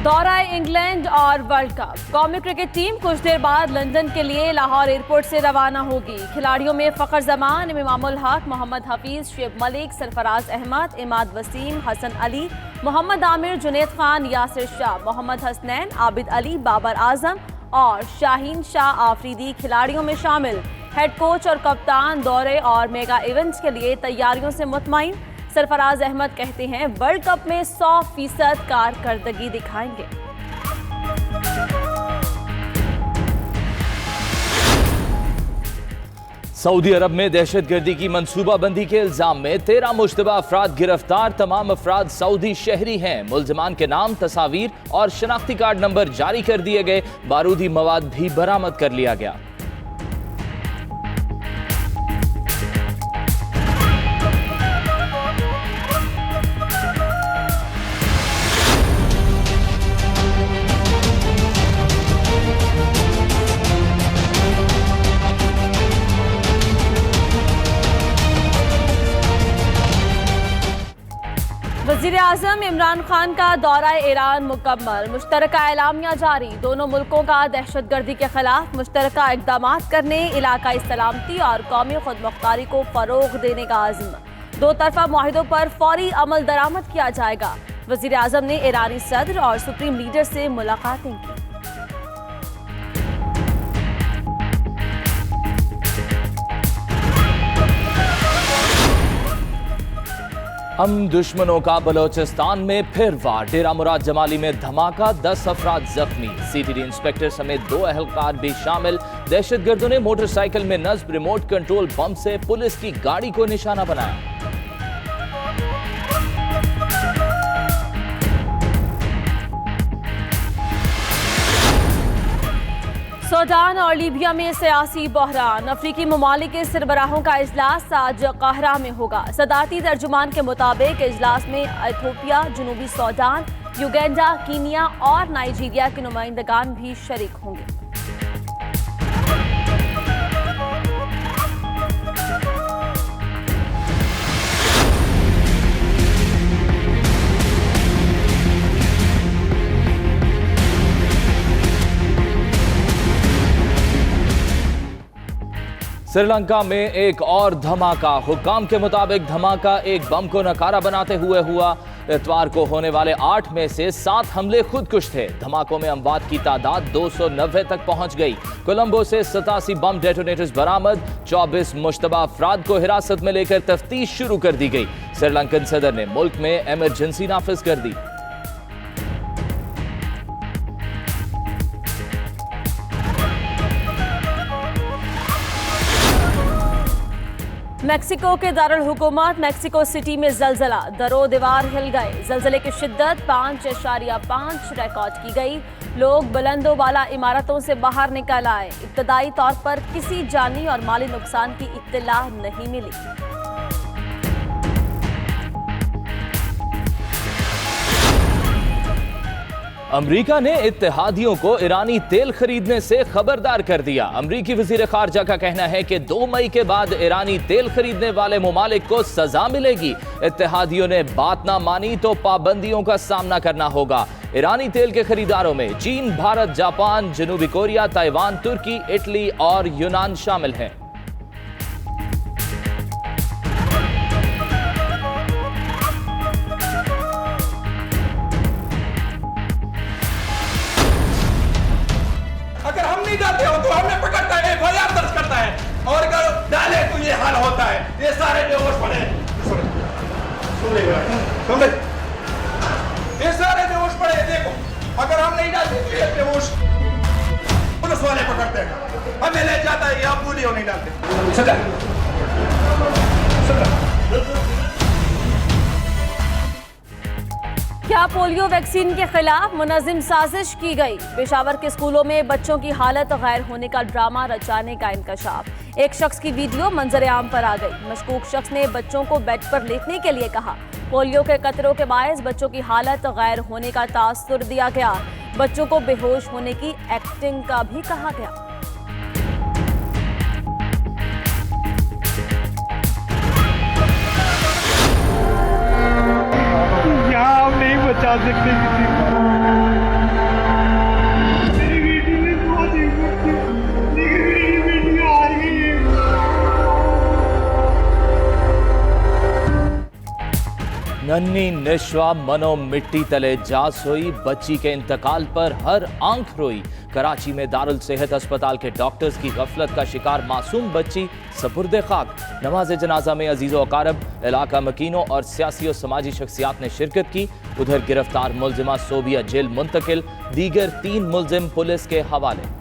दौरा इंग्लैंड और world cup. कौमी क्रिकेट टीम कुछ देर बाद लंदन के लिए लाहौर एयरपोर्ट से रवाना होगी। खिलाड़ियों में फखर जमान, इमामुल हक, मोहम्मद हफीज, शुएब मलिक, सरफराज अहमद, इमाद वसीम, हसन अली, मोहम्मद आमिर, जुनैद खान, यासिर शाह, मोहम्मद हसनैन, आबिद अली, बाबर आजम और शाहीन शाह आफरीदी खिलाड़ियों में शामिल। हेड कोच और कप्तान दौरे और मेगा इवेंट्स के लिए तैयारियों से मुतमईन। सरफराज अहमद कहते हैं वर्ल्ड कप में 100% कारकर्दगी दिखाएंगे। सऊदी अरब में दहशतगर्दी की मंसूबाबंदी के इल्जाम में 13 मुश्तबा अफराद गिरफ्तार। तमाम अफराद सऊदी शहरी हैं। मुल्जिमान के नाम, तस्वीर और शनाख्ती कार्ड नंबर जारी कर दिए गए। बारूदी मवाद भी बरामद कर लिया गया। वज़ीर-ए-आज़म इमरान खान का दौरा ईरान मुकम्मल। मुश्तरका एलामिया जारी। दोनों मुल्कों का दहशतगर्दी के खिलाफ मुश्तरका इक़दामात करने, इलाकाई सलामती और कौमी खुदमुख्तारी को फ़रोग़ देने का अज़्म। दो तरफ़ा मुआहिदों पर फौरी अमल दरामद किया जाएगा। वज़ीर-ए-आज़म ने ईरानी सदर और सुप्रीम लीडर से मुलाकातें की। दुश्मनों का बलोचिस्तान में फिर वार। डेरा मुराद जमाली में धमाका, 10 अफराद जख्मी। सीटीडी इंस्पेक्टर समेत 2 अहलकार भी शामिल। दहशतगर्दों ने मोटरसाइकिल में नस्ब रिमोट कंट्रोल बम से पुलिस की गाड़ी को निशाना बनाया। सूडान और लीबिया में सियासी बहरान। अफ्रीकी ममालिक के सरबराहों का इजलास आज काहिरा में होगा। सदारती तर्जुमान के मुताबिक इजलास में इथियोपिया, जनूबी सूडान, युगांडा, कीनिया और नाइजीरिया के नुमाइंदगान भी शरीक होंगे। श्रीलंका में एक और धमाका। हुक्काम के मुताबिक धमाका एक बम को नकारा बनाते हुए हुआ। इतवार को होने वाले 8 में से 7 हमले खुदकुश थे। धमाकों में अमवात की तादाद 290 तक पहुंच गई। कोलंबो से 87 बम डेटोनेटर्स बरामद। 24 मुश्तबा अफराद को हिरासत में लेकर तफ्तीश शुरू कर दी गई। श्रीलंकन सदर ने मुल्क में इमरजेंसी नाफिज कर दी। मेक्सिको के दारुल हुकूमत मेक्सिको सिटी में जलजला। दरो दीवार हिल गए। जलजले की शिद्दत 5.5 रिकॉर्ड की गई। लोग बुलंदो वाला इमारतों से बाहर निकल आए। इब्तदाई तौर पर किसी जानी और माली नुकसान की इत्तला नहीं मिली। अमरीका ने इत्तेहादियों को ईरानी तेल खरीदने से खबरदार कर दिया। अमरीकी वजीर खारजा का कहना है कि 2 मई के बाद ईरानी तेल खरीदने वाले मुमालिक को सजा मिलेगी। इत्तेहादियों ने बात ना मानी तो पाबंदियों का सामना करना होगा। ईरानी तेल के खरीदारों में चीन, भारत, जापान, जनूबी कोरिया, ताइवान, तुर्की, इटली और यूनान शामिल हैं। तो हमें पकड़ता है, FIR दर्ज करता है और अगर डाले तो ये हाल होता है। ये सारे बेहोश पड़े, ये सारे बेहोश पड़े। देखो अगर हम नहीं डालते तो ये बेहोश पुलिस वाले पकड़ते हैं, हमें ले जाता है। आप बोलिए नहीं डालते। क्या पोलियो वैक्सीन के खिलाफ मुनज़्ज़म साजिश की गई? पेशावर के स्कूलों में बच्चों की हालत गैर होने का ड्रामा रचाने का इंकशाफ। एक शख्स की वीडियो मंजर आम पर आ गई। मशकूक शख्स ने बच्चों को बेड पर लेटने के लिए कहा। पोलियो के कतरों के बायस बच्चों की हालत गैर होने का तासुर दिया गया। बच्चों को बेहोश होने की एक्टिंग का भी कहा गया। यहाँ हम नहीं बचा सकते किसी को। नन्ही निश्वा मनो मिट्टी तले जा सोई, बच्ची के इंतकाल पर हर आंख रोई। कराची में दारुल सेहत अस्पताल के डॉक्टर्स की गफलत का शिकार मासूम बच्ची सपुर्दे खाक। नमाज जनाजा में अजीज़ो अकारब, इलाका मकीनों और सियासी और समाजी शख्सियात ने शिरकत की। उधर गिरफ्तार मुलजिमा सोबिया जेल मुंतकिल, दीगर 3 मुलजिम पुलिस के हवाले।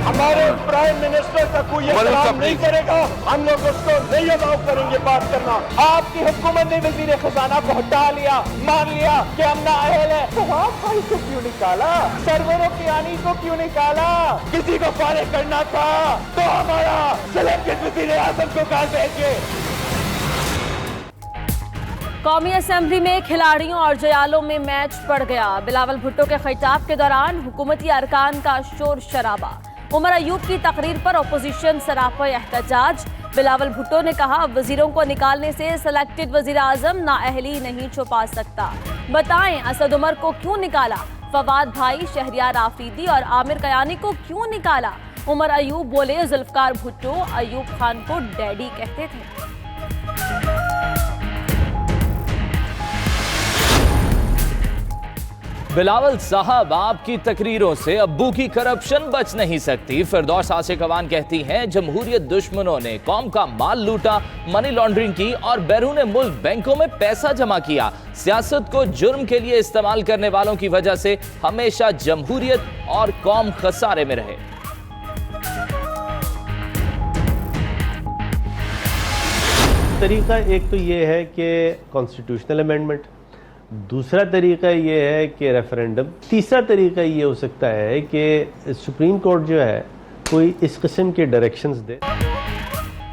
हमारे प्राइम मिनिस्टर का कोई एहतराम नहीं करेगा, हम लोग उसको नहीं अलाउ करेंगे बात करना। आपकी हुकूमत ने वजीर खजाना को हटा लिया, मान लिया कि हम नाअहल है, तो आप भाई को क्यों निकाला? सरवरों की आनी को क्यों निकाला? किसी को फारिग करना था तो हमारा सिलेक्टेड वजीर आजम को कहा भेजिए। कौमी असेंबली में खिलाड़ियों और जयालों में मैच पड़ गया। बिलावल भुट्टो के खिताब के दौरान हुकूमती अरकान का शोर शराबा। उमर अयूब की तकरीर पर अपोजिशन सरापा एहतजाज। बिलावल भुट्टो ने कहा, वजीरों को निकालने से सिलेक्टेड वजीर आजम नाअहली नहीं छुपा सकता। बताएं असद उमर को क्यों निकाला? फवाद भाई, शहरियार आफरीदी और आमिर कयानी को क्यों निकाला? उमर अयूब बोले, जुल्फकार भुट्टो अयूब खान को डैडी कहते थे। बिलावल साहब, आपकी तकरीरों से अब्बू की करप्शन बच नहीं सकती। फिरदौस आसिक अवान कहती हैं, जमहूरियत दुश्मनों ने कौम का माल लूटा, मनी लॉन्ड्रिंग की और बैरून मुल्क बैंकों में पैसा जमा किया। सियासत को जुर्म के लिए इस्तेमाल करने वालों की वजह से हमेशा जमहूरियत और कौम खसारे में रहे। तरीका एक तो ये है कि कॉन्स्टिट्यूशनल अमेंडमेंट, दूसरा तरीका ये है कि रेफरेंडम, तीसरा तरीका ये हो सकता है कि सुप्रीम कोर्ट जो है कोई इस किस्म के डायरेक्शंस दे।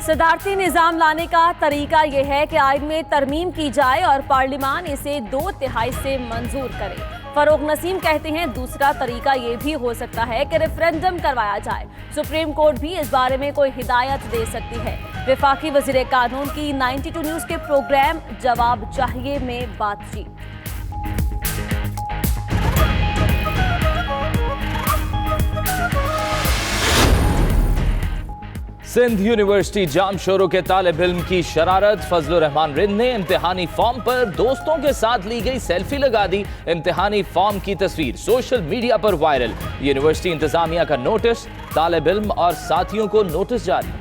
सदारती निज़ाम लाने का तरीका यह है कि आइन में तरमीम की जाए और पार्लियामान इसे 2/3 से मंजूर करे। फरोग नसीम कहते हैं, दूसरा तरीका ये भी हो सकता है कि रेफरेंडम करवाया जाए। सुप्रीम कोर्ट भी इस बारे में कोई हिदायत दे सकती है। वफाकी वज़ीर कानून की 92 न्यूज़ के प्रोग्राम जवाब चाहिए में बातचीत। सिंध यूनिवर्सिटी जाम शोरों के तालिब इल्म की शरारत। फजलुर रहमान रिंद ने इम्तिहानी फॉर्म पर दोस्तों के साथ ली गई सेल्फी लगा दी। इम्तिहानी फॉर्म की तस्वीर सोशल मीडिया पर वायरल। यूनिवर्सिटी इंतजामिया का नोटिस, तालिब इल्म और साथियों को नोटिस जारी।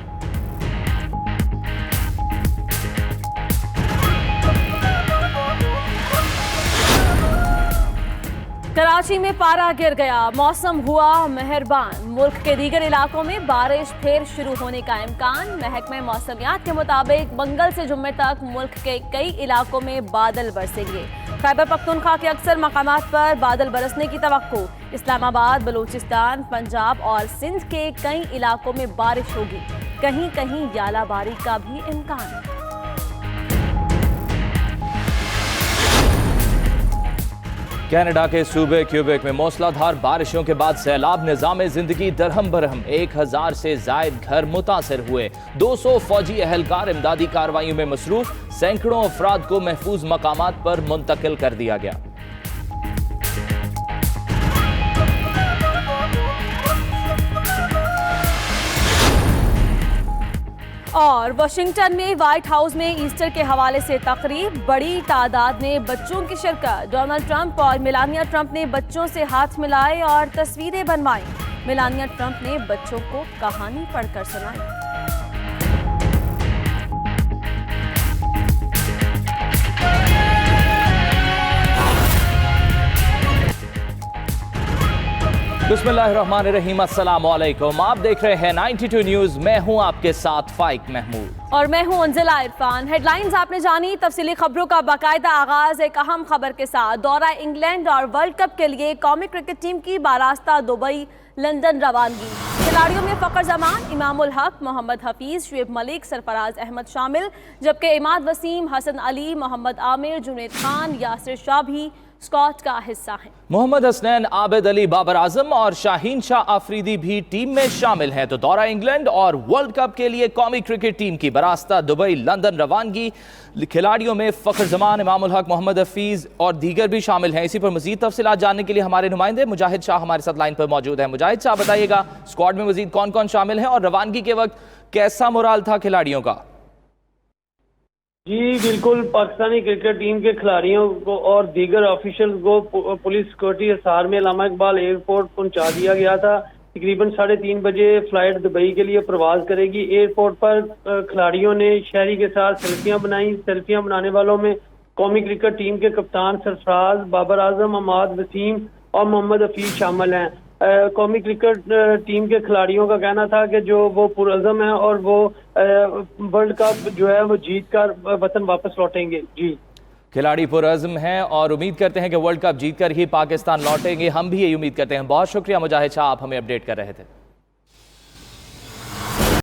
कराची में पारा गिर गया, मौसम हुआ मेहरबान। मुल्क के दीगर इलाकों में बारिश फिर शुरू होने का इम्कान। महकमे मौसमियात के मुताबिक मंगल से जुम्मे तक मुल्क के कई इलाकों में बादल बरसेंगे। खैबर पख्तूनख्वा के अक्सर मकामात पर बादल बरसने की तवक्को। इस्लामाबाद, बलूचिस्तान, पंजाब और सिंध के कई इलाकों में बारिश होगी। कहीं कहीं यालाबारी का भी इम्कान। कनाडा के सूबे क्यूबेक में मूसलाधार बारिशों के बाद सैलाब निज़ाम जिंदगी दरहम बरहम। 1000 से जायद घर मुतासर हुए। 200 फौजी एहलकार इमदादी कार्रवाइयों में मसरूफ। सैकड़ों अफराद को महफूज मकामात पर मुंतकिल कर दिया गया। और वाशिंगटन में व्हाइट हाउस में ईस्टर के हवाले से तकरीब। बड़ी तादाद में बच्चों की शिरकत। डोनाल्ड ट्रंप और मेलानिया ट्रंप ने बच्चों से हाथ मिलाए और तस्वीरें बनवाई। मेलानिया ट्रंप ने बच्चों को कहानी पढ़कर सुनाई। बिस्मिल्लाहिर्रहमानिर्रहीम, अस्सलाम वालेकुम। आप देख रहे हैं 92 न्यूज़। मैं हूं आपके साथ फाइक महमूद और मैं हूं अंजिला इरफान। हेडलाइंस आपने जानी, तफसीली खबरों का बाकायदा आगाज एक अहम खबर के साथ। दौरा इंग्लैंड और वर्ल्ड कप के लिए कौमी क्रिकेट टीम की बारास्ता दुबई लंदन रवानगी। खिलाड़ियों में फ़खर जमान, इमाम उल हक, मोहम्मद हफीज, शुएब मलिक, सरफराज अहमद शामिल, जबकि इमाद वसीम, हसन अली, मोहम्मद आमिर, जुनैद खान, यासिर शाह भी स्क्वाड का हिस्सा हैं। मोहम्मद हसनैन, आबिद अली, बाबर आजम और शाहीन शाह आफरीदी भी टीम में शामिल हैं। तो दौरा इंग्लैंड और वर्ल्ड कप के लिए कौमी क्रिकेट टीम की बरास्ता दुबई लंदन रवानगी। खिलाड़ियों में फखर जमान, इमामुल हक, मोहम्मद हफीज और दीगर भी शामिल हैं। इसी पर मजीद तफसीलात जानने के लिए हमारे नुमाइंदे मुजाहिद शाह हमारे साथ लाइन पर मौजूद है। मुजाहिद शाह, बताइएगा स्क्वाड में मजीद कौन कौन शामिल हैं और रवानगी के वक्त कैसा मोराल था खिलाड़ियों का? जी बिल्कुल, पाकिस्तानी क्रिकेट टीम के खिलाड़ियों को और दीगर ऑफिशियल को पुलिस सिक्योरिटी हिसार में अल्लामा इकबाल एयरपोर्ट पहुंचा दिया गया था। तकरीबन 3:30 बजे फ्लाइट दुबई के लिए प्रवास करेगी। एयरपोर्ट पर खिलाड़ियों ने शहरी के साथ सेल्फियां बनाई। सेल्फियां बनाने वालों में कौमी क्रिकेट टीम के कप्तान सरफराज, बाबर आजम, अहमद वसीम और मोहम्मद हफीज शामिल हैं। कौमी क्रिकेट टीम के खिलाड़ियों का कहना था कि जो वो पुरअज़म है और वो वर्ल्ड कप जो है वो जीत कर वतन वापस लौटेंगे। जी, खिलाड़ी पुरअज़्म हैं और उम्मीद करते हैं कि वर्ल्ड कप जीतकर ही पाकिस्तान लौटेंगे। हम भी यही उम्मीद करते हैं। बहुत शुक्रिया मुजाहिद शाह, आप हमें अपडेट कर रहे थे।